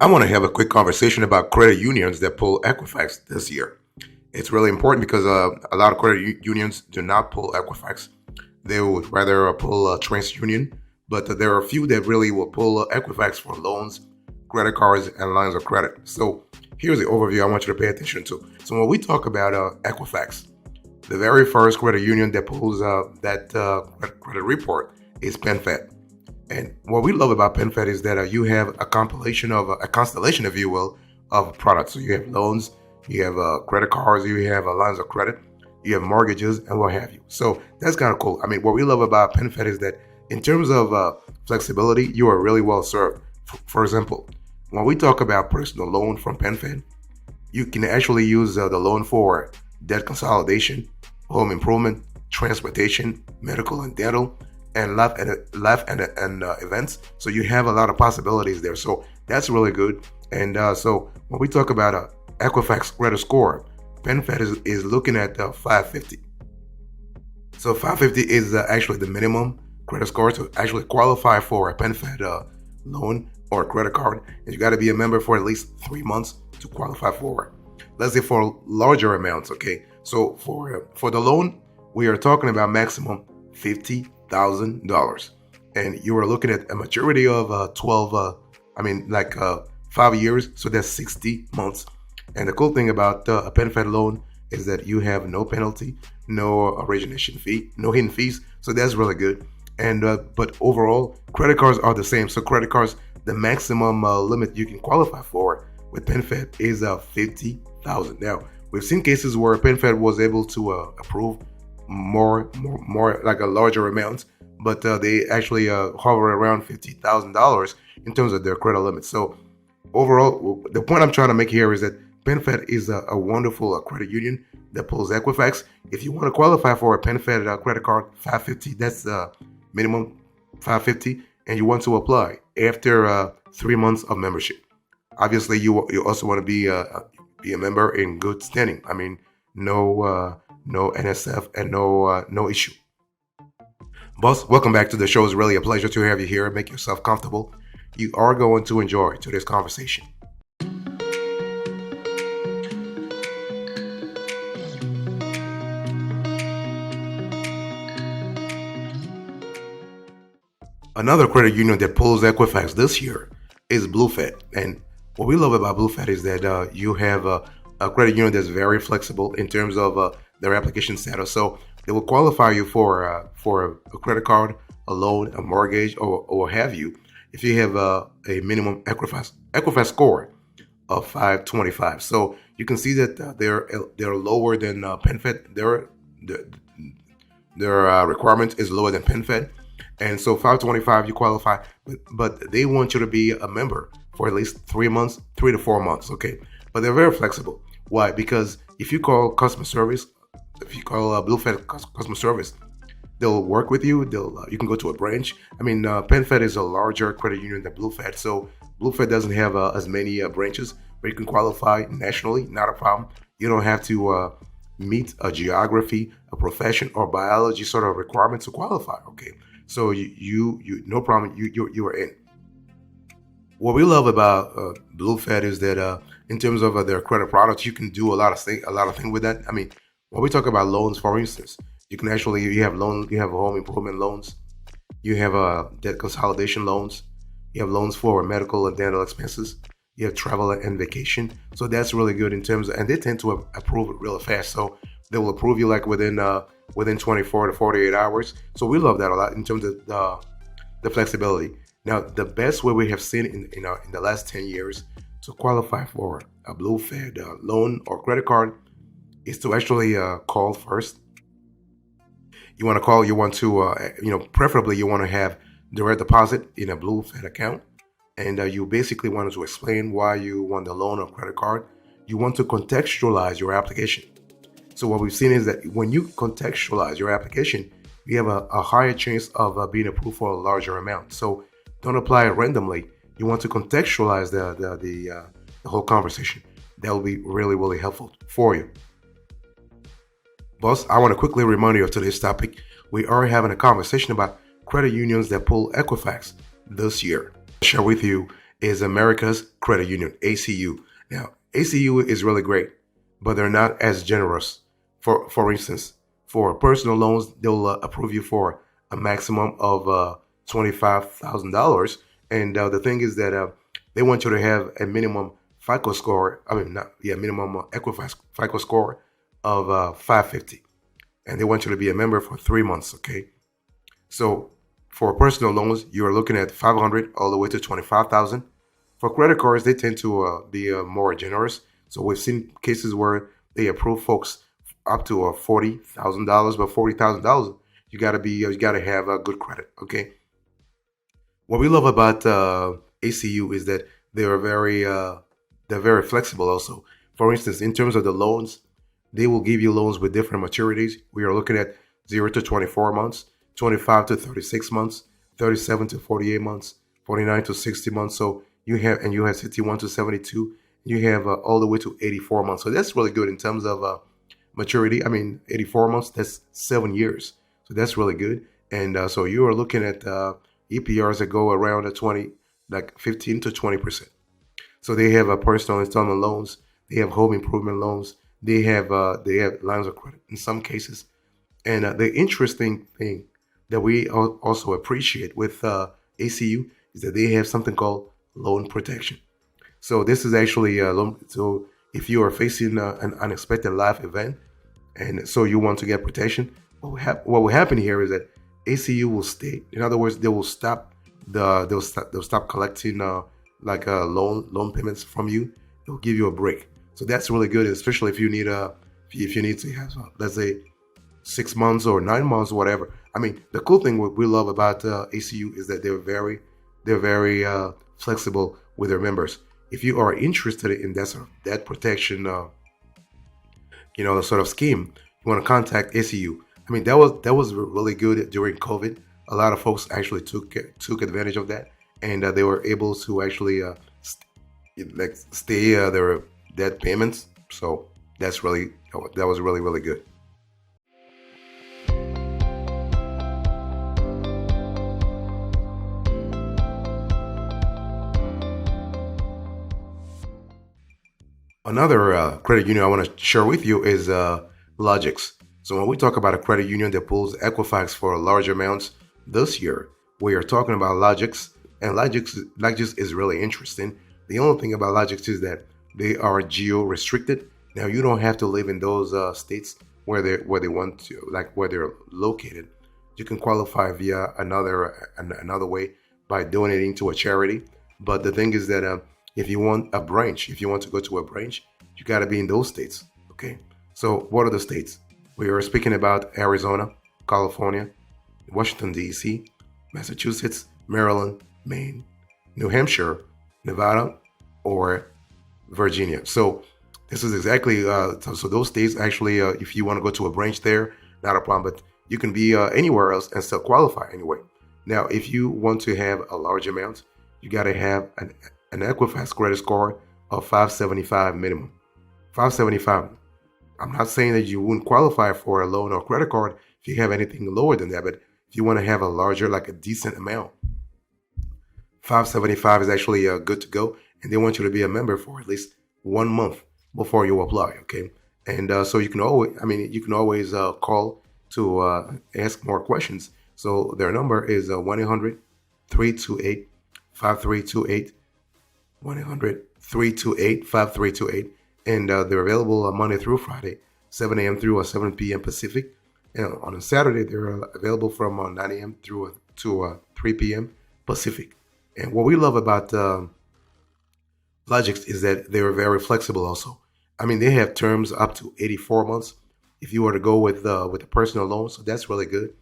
I want to have a quick conversation about credit unions that pull Equifax this year. It's really important because a lot of unions do not pull Equifax. They would rather pull TransUnion, but there are a few that really will pull Equifax for loans, credit cards, and lines of credit. So here's the overview I want you to pay attention to. So when we talk about Equifax, the very first credit union that pulls that credit report is PenFed. And what we love about PenFed is that you have a compilation of a constellation, if you will, of products. So you have loans, you have credit cards, you have lines of credit, you have mortgages, and what have you. So that's kind of cool. I mean, what we love about PenFed is that in terms of flexibility, you are really well served. For example, when we talk about personal loan from PenFed, you can actually use the loan for debt consolidation, home improvement, transportation, medical and dental, and life and events. So you have a lot of possibilities there. So that's really good. And so when we talk about Equifax credit score, PenFed is looking at 550. So 550 is actually the minimum credit score to actually qualify for a PenFed loan or credit card. And you got to be a member for at least 3 months to qualify for it. Let's say for larger amounts, okay? So for the loan, we are talking about maximum $50,000, and you are looking at a maturity of 5 years, so that's 60 months. And the cool thing about a PenFed loan is that you have no penalty, no origination fee, no hidden fees, so that's really good. And but overall, credit cards are the same. So credit cards, the maximum limit you can qualify for with PenFed is $50,000. Now we've seen cases where PenFed was able to approve more like a larger amount, but they actually hover around $50,000 in terms of their credit limit. So overall, the point I'm trying to make here is that PenFed is a wonderful credit union that pulls Equifax. If you want to qualify for a PenFed credit card, 550, that's minimum 550, and you want to apply after 3 months of membership. Obviously, you also want to be a member in good standing. I mean, no NSF and no issue. Boss, welcome back to the show. It's really a pleasure to have you here. Make yourself comfortable. You are going to enjoy today's conversation. Another credit union that pulls Equifax this year is BlueFed. And what we love about BlueFed is that you have a credit union that's very flexible in terms of their application status. So they will qualify you for a credit card, a loan, a mortgage, or what have you, if you have a minimum Equifax score of 525. So you can see that they're lower than PenFed. Their requirement is lower than PenFed. And so 525, you qualify, but they want you to be a member for at least 3 months, 3 to 4 months, okay? But they're very flexible. Why? Because if you call customer service, if you call BlueFed customer service, they'll work with you. You can go to a branch. I mean, PenFed is a larger credit union than BlueFed, so BlueFed doesn't have as many branches, but you can qualify nationally, not a problem. You don't have to meet a geography, a profession, or biology sort of requirement to qualify, okay? So you no problem. You are in. What we love about BlueFed is that in terms of their credit products, you can do a lot of things with that. I mean, when we talk about loans, for instance, you have home improvement loans, you have debt consolidation loans, you have loans for medical and dental expenses, you have travel and vacation. So that's really good in terms of, and they tend to approve it really fast. So they will approve you like within 24 to 48 hours. So we love that a lot in terms of the flexibility. Now, the best way we have seen in the last 10 years to qualify for a BlueFed loan or credit card is to actually call first. You want to call, preferably you want to have direct deposit in a BlueFed account. And you basically wanted to explain why you want the loan or credit card. You want to contextualize your application. So what we've seen is that when you contextualize your application, you have a higher chance of being approved for a larger amount. So don't apply it randomly. You want to contextualize the whole conversation. That will be really, really helpful for you. Boss, I want to quickly remind you of today's topic. We are having a conversation about credit unions that pull Equifax this year. I'll share with you is America's Credit Union, ACU. Now, ACU is really great, but they're not as generous. For instance, for personal loans, they'll approve you for a maximum of $25,000. And the thing is that they want you to have a minimum FICO score. I mean, not yeah, minimum Equifax FICO score of 550, and they want you to be a member for 3 months. Okay, so for personal loans, you are looking at 500 all the way to 25,000. For credit cards, they tend to be more generous. So we've seen cases where they approve folks up to $40,000, but $40,000, you gotta have a good credit. Okay. What we love about ACU is that they are they're very flexible. Also, for instance, in terms of the loans, they will give you loans with different maturities. We are looking at 0 to 24 months, 25 to 36 months, 37 to 48 months, 49 to 60 months. So you have 51 to 72. You have all the way to 84 months. So that's really good in terms of maturity. I mean, 84 months, that's 7 years. So that's really good. And so you are looking at EPRs that go around a 20, like 15 to 20%. So they have personal installment loans. They have home improvement loans. They have lines of credit in some cases. And the interesting thing that we also appreciate with ACU is that they have something called loan protection. So this is actually a loan. So if you are facing an unexpected life event, and so you want to get protection, what will happen here is that ACU will stay. In other words, they will stop they'll stop collecting loan payments from you. They'll give you a break. So that's really good, especially if you need to have let's say 6 months or 9 months or whatever. I mean, the cool thing we love about ACU is that they're very flexible with their members. If you are interested in that protection, the sort of scheme, you want to contact ACU. I mean, that was really good during COVID. A lot of folks actually took advantage of that, and they were able to actually stay their debt payments. So that was really good. Another credit union I want to share with you is Logix. So when we talk about a credit union that pulls Equifax for large amounts this year, we are talking about Logix, and Logix is really interesting. The only thing about Logix is that they are geo restricted. Now you don't have to live in those states where they want to, like where they're located. You can qualify via another way by donating to a charity. But the thing is that if you want to go to a branch, you got to be in those states. Okay. So what are the states? We are speaking about Arizona, California, Washington, D.C., Massachusetts, Maryland, Maine, New Hampshire, Nevada, or Virginia. So this is exactly, so those states actually, if you want to go to a branch there, not a problem, but you can be anywhere else and still qualify anyway. Now, if you want to have a large amount, you got to have an Equifax credit score of 575 minimum. 575. I'm not saying that you wouldn't qualify for a loan or credit card if you have anything lower than that, but if you want to have a larger, like a decent amount, 575 is actually good to go, and they want you to be a member for at least 1 month before you apply. Okay, and so you can always call to ask more questions. So their number is 1-800-328-5328. 1-800-328-5328, and they're available Monday through Friday, 7 a.m. through 7 p.m. Pacific. And on a Saturday, they're available from 9 a.m. through to 3 p.m. Pacific. And what we love about Logix is that they're very flexible. Also, I mean, they have terms up to 84 months if you were to go with a personal loan. So that's really good.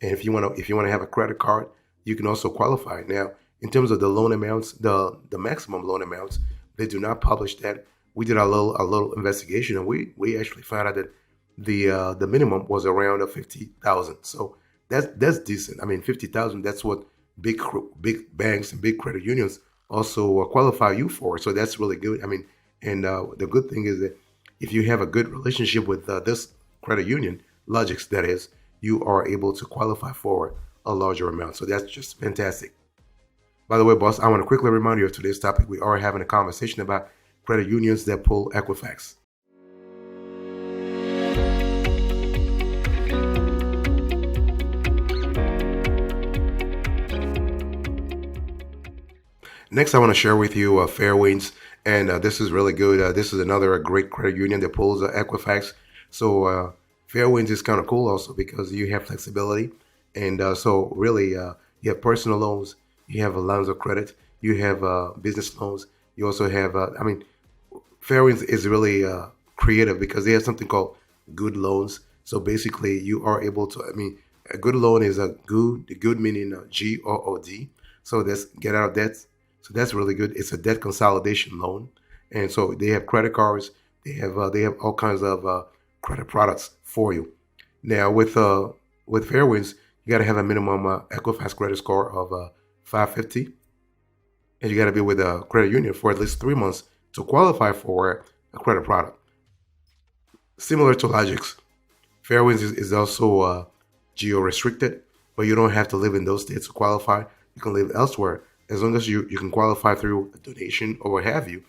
And if you want to have a credit card, you can also qualify. Now, in terms of the loan amounts, the maximum loan amounts, they do not publish that. We did a little investigation, and we actually found out that the minimum was around 50,000. So that's decent. I mean, 50,000. That's what big banks and big credit unions also qualify you for. So that's really good. I mean, and the good thing is that if you have a good relationship with this credit union, Logix, that is, you are able to qualify for a larger amount. So that's just fantastic. By the way, boss, I want to quickly remind you of today's topic. We are having a conversation about credit unions that pull Equifax. Next, I want to share with you Fairwinds, and this is really good. This is another great credit union that pulls Equifax. So Fairwinds is kind of cool also because you have flexibility, and so really you have personal loans, you have lines of credit, you have business loans, you also have. Fairwinds is really creative because they have something called good loans. So basically, you are able to. A good loan is a good meaning GOOD. So that's get out of debt. So that's really good. It's a debt consolidation loan, and so they have credit cards. They have all kinds of credit products for you. Now with Fairwinds, you got to have a minimum Equifax credit score of 550, and you got to be with a credit union for at least 3 months to qualify for a credit product. Similar to Logix, Fairwinds is also geo restricted, but you don't have to live in those states to qualify. You can live elsewhere as long as you can qualify through a donation or what have you.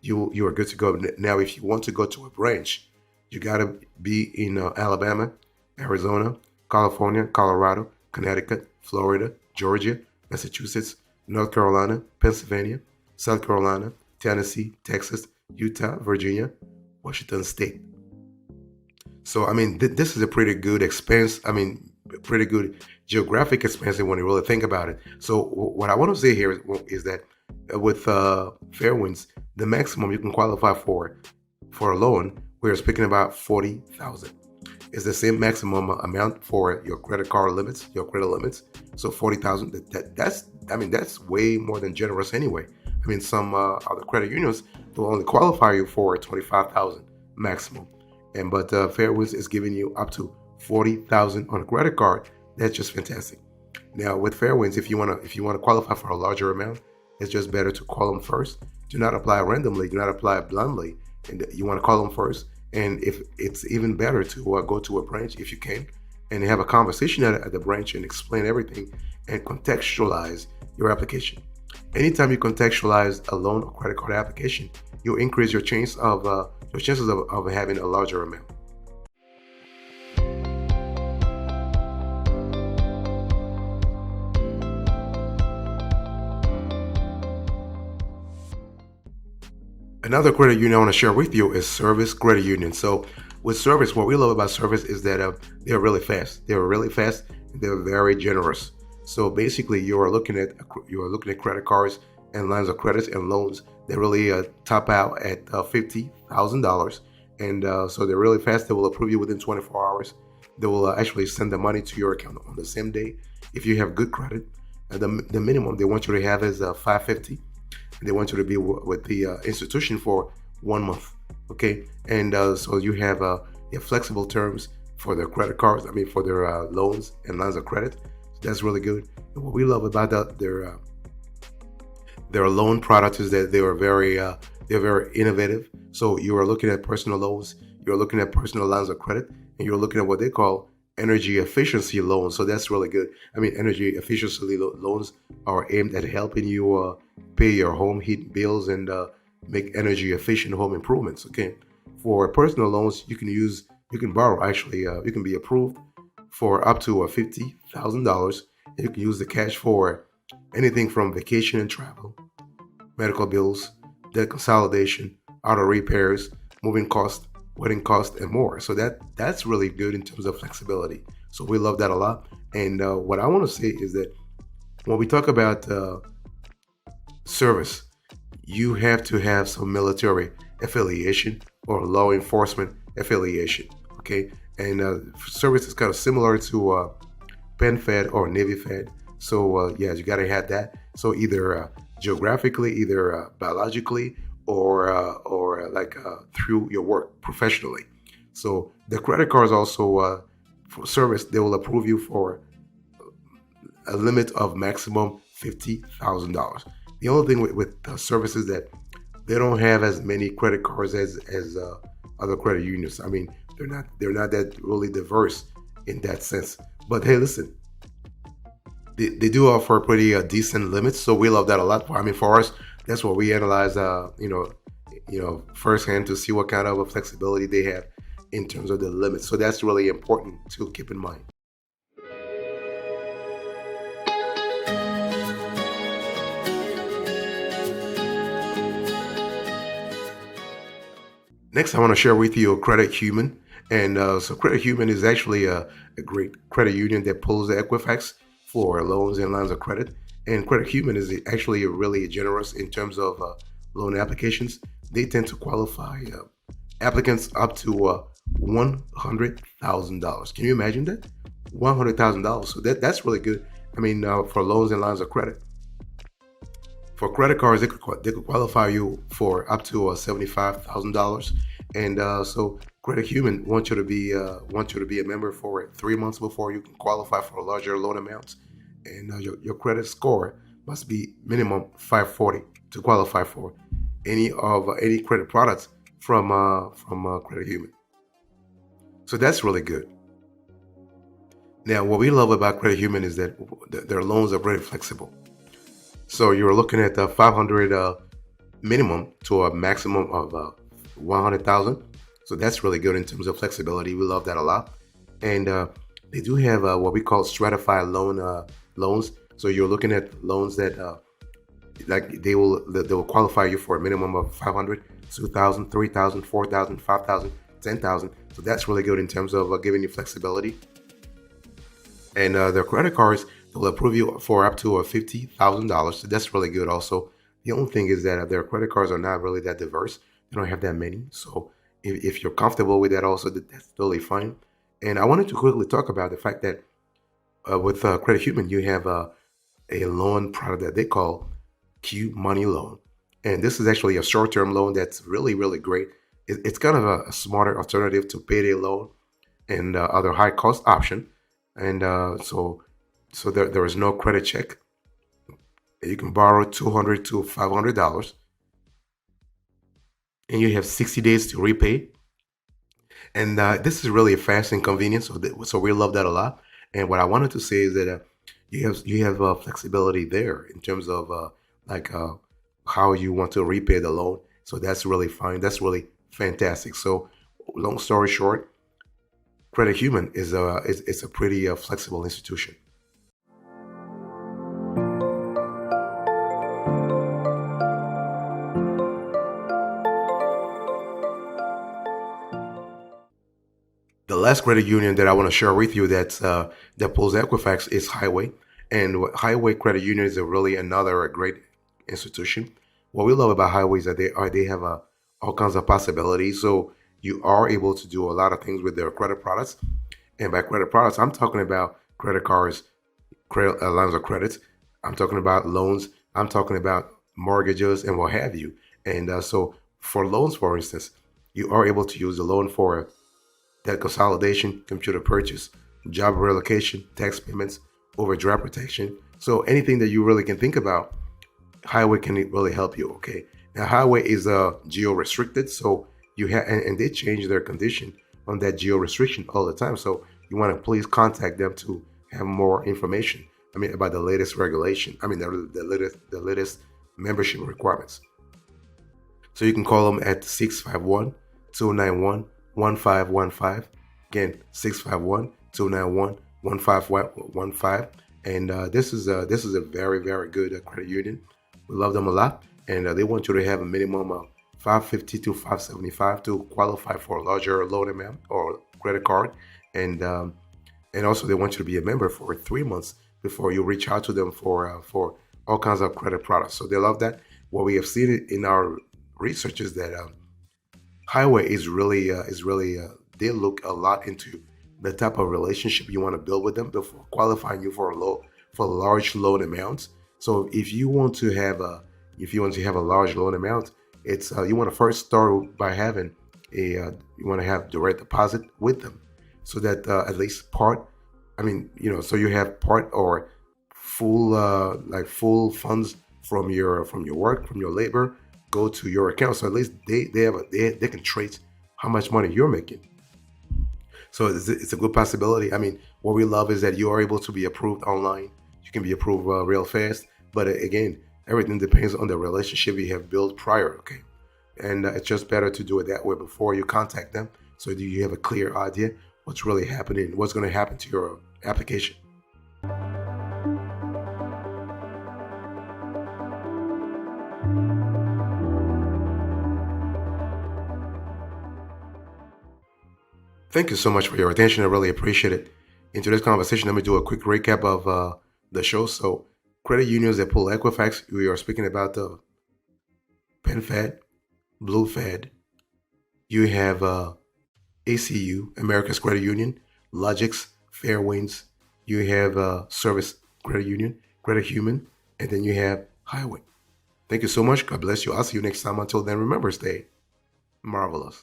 You are good to go. Now, if you want to go to a branch, you got to be in Alabama, Arizona, California, Colorado, Connecticut, Florida, Georgia, Massachusetts, North Carolina, Pennsylvania, South Carolina, Tennessee, Texas, Utah, Virginia, Washington State. So, this is a pretty good expense. Pretty good geographic expansion when you really think about it. So what I want to say here is that with Fairwinds, the maximum you can qualify for a loan, we're speaking about $40,000. It's the same maximum amount for your credit card limits, your credit limits. So $40,000. That's way more than generous anyway. Some other credit unions will only qualify you for $25,000 maximum, but Fairwinds is giving you up to $40,000 on a credit card. That's just fantastic. Now with Fairwinds, if you want to qualify for a larger amount, it's just better to call them first. Do not apply randomly. Do not apply blindly. And you want to call them first. And if it's even better to go to a branch if you can, and have a conversation at the branch and explain everything and contextualize your application. Anytime you contextualize a loan or credit card application, you'll increase your chances of having a larger amount. Another credit union I want to share with you is Service Credit Union. So with Service, what we love about Service is that they're really fast. They're really fast. And they're very generous. So basically, you are looking at credit cards and lines of credit and loans that really top out at $50,000, and so they're really fast. They will approve you within 24 hours. They will actually send the money to your account on the same day if you have good credit. The minimum they want you to have is 550. They want you to be with the institution for 1 month, okay? And so you have flexible terms for their credit cards. For their loans and lines of credit. So that's really good. And what we love about their loan product is that they're very innovative. So you are looking at personal loans, you're looking at personal lines of credit, and you're looking at what they call energy efficiency loans. So that's really good. Energy efficiency loans are aimed at helping you pay your home heat bills and make energy efficient home improvements. Okay, for personal loans, you can borrow. Actually, you can be approved for up to $50,000. You can use the cash for anything from vacation and travel, medical bills, debt consolidation, auto repairs, moving costs, wedding costs, and more. So that's really good in terms of flexibility. So we love that a lot. And what I want to say is that when we talk about service, you have to have some military affiliation or law enforcement affiliation. Okay, and service is kind of similar to PenFed or NavyFed. So you got to have that. So either geographically, either biologically, or through your work professionally. So the credit cards also for service, they will approve you for a limit of maximum $50,000. The only thing with service is that they don't have as many credit cards as other credit unions. They're not that really diverse in that sense. But hey, listen, They do offer pretty decent limits, so we love that a lot. I mean, for us, that's what we analyze. Firsthand to see what kind of flexibility they have in terms of the limits. So that's really important to keep in mind. Next, I want to share with you Credit Human. And so Credit Human is actually a great credit union that pulls the Equifax for loans and lines of credit. And Credit Human is actually really generous in terms of loan applications. They tend to qualify applicants up to $100,000. Can you imagine that? $100,000. So that's really good. I mean, for loans and lines of credit. For credit cards, they could qualify you for up to $75,000, and so Credit Human wants you to be a member for 3 months before you can qualify for larger loan amounts, and your credit score must be minimum 540 to qualify for any credit products from Credit Human. So that's really good. Now, what we love about Credit Human is that their loans are very flexible. So you're looking at the 500 minimum to a maximum of 100,000. So that's really good in terms of flexibility. We love that a lot. And they do have what we call stratified loans. So you're looking at loans that like they will qualify you for a minimum of 500, 2,000, 3,000, 4,000, 5,000, 10,000. So that's really good in terms of giving you flexibility. And their credit cards, they'll approve you for up to $50,000. So that's really good also. The only thing is that their credit cards are not really that diverse. They don't have that many. So if you're comfortable with that also, that's totally fine. And I wanted to quickly talk about the fact that with Credit Human, you have a loan product that they call Q Money Loan. And this is actually a short-term loan that's really, really great. It's kind of a smarter alternative to payday loan and other high-cost option. And so there is no credit check. You can borrow $200 to $500, and you have 60 days to repay. And this is really fast and convenient. So we love that a lot. And what I wanted to say is that you have flexibility there in terms of how you want to repay the loan. So that's really fine. That's really fantastic. So long story short, Credit Human is a pretty flexible institution. The last credit union that I want to share with you that pulls Equifax is Highway, and Highway Credit Union is really another great institution. What we love about Highway is that they have all kinds of possibilities. So you are able to do a lot of things with their credit products. And by credit products, I'm talking about credit cards, lines of credit. I'm talking about loans. I'm talking about mortgages and what have you. And so for loans, for instance, you are able to use the loan for debt consolidation, computer purchase, job relocation, tax payments, overdraft protection. So anything that you really can think about, Highway can really help you. Okay. Now Highway is geo restricted, so you have and they change their condition on that geo restriction all the time. So you want to please contact them to have more information. I mean about the latest regulation. I mean the latest membership requirements. So you can call them at 651-291-1515. Again, 651-291-1515. And this is a very, very good credit union. We love them a lot, and they want you to have a minimum of 550 to 575 to qualify for a larger loan amount or credit card, and also they want you to be a member for 3 months before you reach out to them for all kinds of credit products. So they love that. What we have seen in our research is that Highway is really they look a lot into the type of relationship you want to build with them before qualifying you for large loan amounts. So if you want to have a large loan amount, it's you want to first start by having you want to have direct deposit with them, so that at least part, so you have part or full funds from your work, from your labor, go to your account. So at least they can trace how much money you're making. So it's a good possibility. I mean, what we love is that you are able to be approved online. you can be approved real fast. But again, everything depends on the relationship you have built prior. Okay, and it's just better to do it that way before you contact them, so that you have a clear idea what's really happening, what's going to happen to your application. Thank you so much for your attention. I really appreciate it. In today's conversation, let me do a quick recap of the show. So, credit unions that pull Equifax, we are speaking about the PenFed, BlueFed. You have ACU, America's Credit Union, Logix, Fairwinds. You have Service Credit Union, Credit Human, and then you have Highway. Thank you so much. God bless you. I'll see you next time. Until then, remember, stay marvelous.